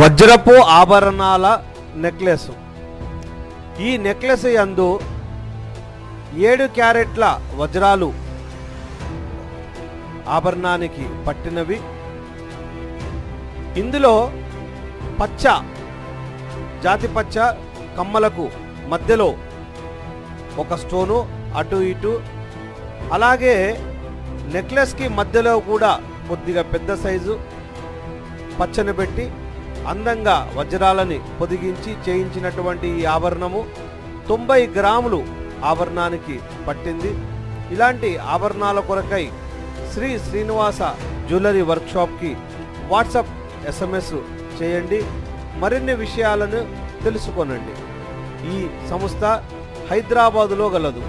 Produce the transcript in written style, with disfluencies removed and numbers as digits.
వజ్రపు ఆభరణాల నెక్లెస్. ఈ నెక్లెస్ యందు 7 క్యారెట్ల వజ్రాలు ఆభరణానికి పట్టినవి. ఇందులో పచ్చ జాతి పచ్చ కమ్మలకు మధ్యలో ఒక స్టోను అటు ఇటు, అలాగే నెక్లెస్కి మధ్యలో కూడా కొద్దిగా పెద్ద సైజు పచ్చని పెట్టి అందంగా వజ్రాలని పొదిగించి చేయించినటువంటి ఈ ఆభరణము 90 గ్రాములు ఆభరణానికి పట్టింది. ఇలాంటి ఆభరణాల కొరకై శ్రీ శ్రీనివాస జ్యువెలరీ వర్క్షాప్కి వాట్సాప్ SMS చేయండి. మరిన్ని విషయాలను తెలుసుకొనండి. ఈ సంస్థ హైదరాబాదులో గలదు.